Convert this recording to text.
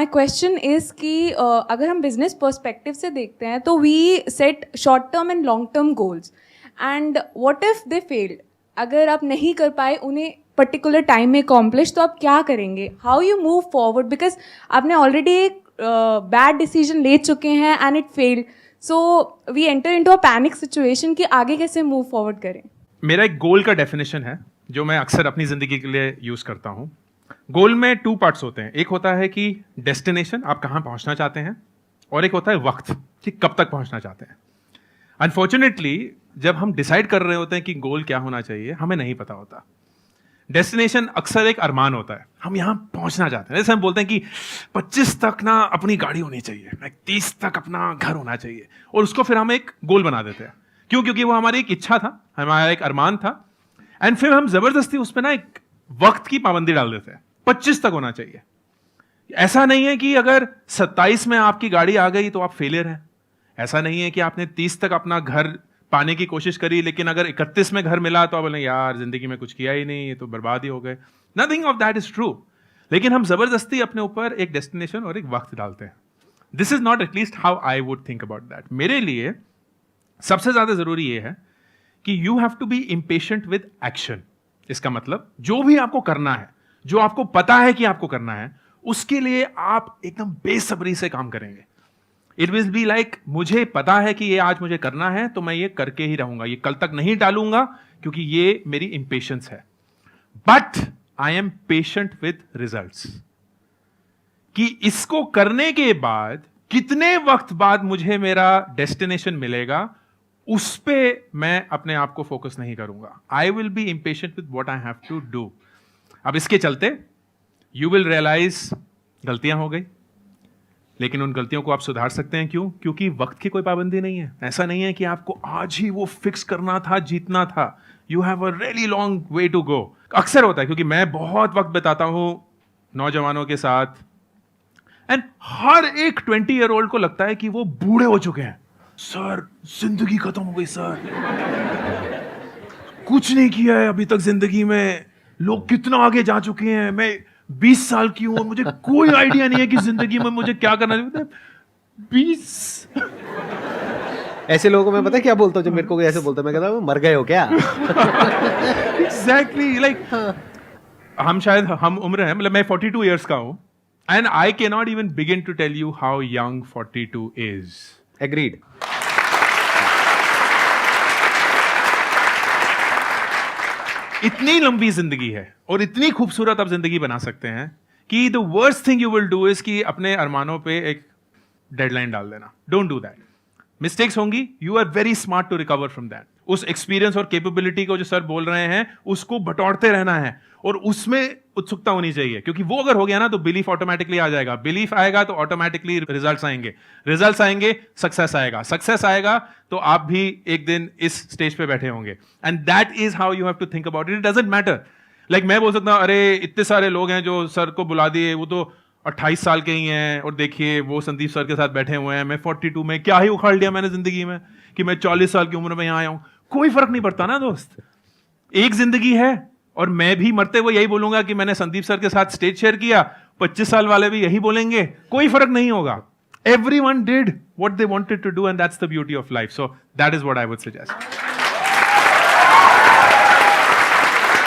My question is कि अगर हम बिजनेस पर्सपेक्टिव से देखते हैं तो we set short term and long term goals, and what if they failed? अगर आप नहीं कर पाए उन्हें पर्टिकुलर टाइम में अकॉम्प्लिश, तो आप क्या करेंगे? How you move forward? Because आपने ऑलरेडी एक बैड डिसीजन ले चुके हैं and it failed, so we enter into a panic situation कि आगे कैसे मूव फॉरवर्ड करें। मेरा एक गोल का डेफिनेशन है जो मैं अक्सर अपनी जिंदगी के लिए यूज करता हूँ। गोल में 2 पार्ट्स होते हैं। एक होता है कि डेस्टिनेशन, आप कहाँ पहुंचना चाहते हैं, और एक होता है वक्त, कि कब तक पहुंचना चाहते हैं। अनफॉर्चुनेटली जब हम डिसाइड कर रहे होते हैं कि गोल क्या होना चाहिए, हमें नहीं पता होता। डेस्टिनेशन अक्सर एक अरमान होता है, हम यहां पहुंचना चाहते हैं। जैसे हम बोलते हैं कि 25 तक ना अपनी गाड़ी होनी चाहिए, 30 तक अपना घर होना चाहिए, और उसको फिर हम एक गोल बना देते हैं। क्यों? क्योंकि वो हमारी एक इच्छा था, हमारा एक अरमान था, एंड फिर हम जबरदस्ती उसमें ना एक वक्त की पाबंदी डाल देते हैं, 25 तक होना चाहिए। ऐसा नहीं है कि अगर 27 में आपकी गाड़ी आ गई तो आप फेलियर हैं। ऐसा नहीं है कि आपने 30 तक अपना घर पाने की कोशिश करी, लेकिन अगर 31 में घर मिला तो आप बोले यार जिंदगी में कुछ किया ही नहीं, ये तो बर्बाद ही हो गए। Nothing of that is true. लेकिन हम जबरदस्ती अपने ऊपर एक डेस्टिनेशन और एक वक्त डालते हैं। This is not at least how I would think about that. मेरे लिए सबसे ज्यादा जरूरी यह है कि you have to be impatient with action. इसका मतलब जो भी आपको करना है, जो आपको पता है कि आपको करना है, उसके लिए आप एकदम बेसब्री से काम करेंगे। इट विल बी लाइक, मुझे पता है कि ये आज मुझे करना है तो मैं ये करके ही रहूंगा, ये कल तक नहीं टालूंगा, क्योंकि ये मेरी इंपेशेंस है। But I am patient with results, कि इसको करने के बाद कितने वक्त बाद मुझे मेरा डेस्टिनेशन मिलेगा, उस पे मैं अपने आप को फोकस नहीं करूंगा। I will be impatient with what I have to do. अब इसके चलते यू विल रियलाइज गलतियां हो गई, लेकिन उन गलतियों को आप सुधार सकते हैं। क्यों? क्योंकि वक्त की कोई पाबंदी नहीं है। ऐसा नहीं है कि आपको आज ही वो फिक्स करना था, जीतना था। You have a really long way to go. अक्सर होता है, क्योंकि मैं बहुत वक्त बिताता हूं नौजवानों के साथ, एंड हर एक 20 ईयर ओल्ड को लगता है कि वो बूढ़े हो चुके हैं। सर जिंदगी खत्म हो गई सर, कुछ नहीं किया है अभी तक जिंदगी में, लोग कितना आगे जा चुके हैं, मैं 20 साल की हूं और मुझे कोई आइडिया नहीं है कि जिंदगी में मुझे क्या करना चाहिए। 20 ऐसे लोगों को मैं पता है क्या बोलता हूँ, जब मेरे को कोई ऐसे बोलता है मैं कहता हूँ मर गए हो क्या? एग्जैक्टली लाइक हम उम्र है, मतलब मैं 42 इयर्स का हूं, and I can not even begin to tell you how young 42 is. Agreed. इतनी लंबी जिंदगी है और इतनी खूबसूरत आप जिंदगी बना सकते हैं कि the worst thing you will do is कि अपने अरमानों पे एक डेडलाइन डाल देना। Don't do that. मिस्टेक्स होंगी, you are very smart to recover from that. उस एक्सपीरियंस और कैपेबिलिटी को जो सर बोल रहे हैं, उसको बटोरते रहना है, और उसमें उत्सुकता होनी चाहिए, क्योंकि वो अगर हो गया ना तो बिलीफ ऑटोमेटिकली आ जाएगा। बिलीफ आएगा तो ऑटोमेटिकली रिजल्ट्स आएंगे, रिजल्ट्स आएंगे सक्सेस आएगा, सक्सेस आएगा तो आप भी एक दिन इस स्टेज पे बैठे होंगे। And that is how you have to think about it. It doesn't matter, like मैं बोल सकता हूं अरे इतने सारे लोग हैं जो सर को बुला दिए, वो तो 28 साल के ही हैं, और देखिए वो संदीप सर के साथ बैठे हुए हैं, मैं 42 में क्या ही उखाड़ लिया मैंने जिंदगी में कि मैं 40 साल की उम्र में यहां आया हूं। कोई फर्क नहीं पड़ता ना दोस्त, एक जिंदगी है, और मैं भी मरते हुए यही बोलूंगा कि मैंने संदीप सर के साथ स्टेज शेयर किया। 25 साल वाले भी यही बोलेंगे, कोई फर्क नहीं होगा। Everyone did what they wanted to do, and that's the beauty of life. So that is what I would suggest.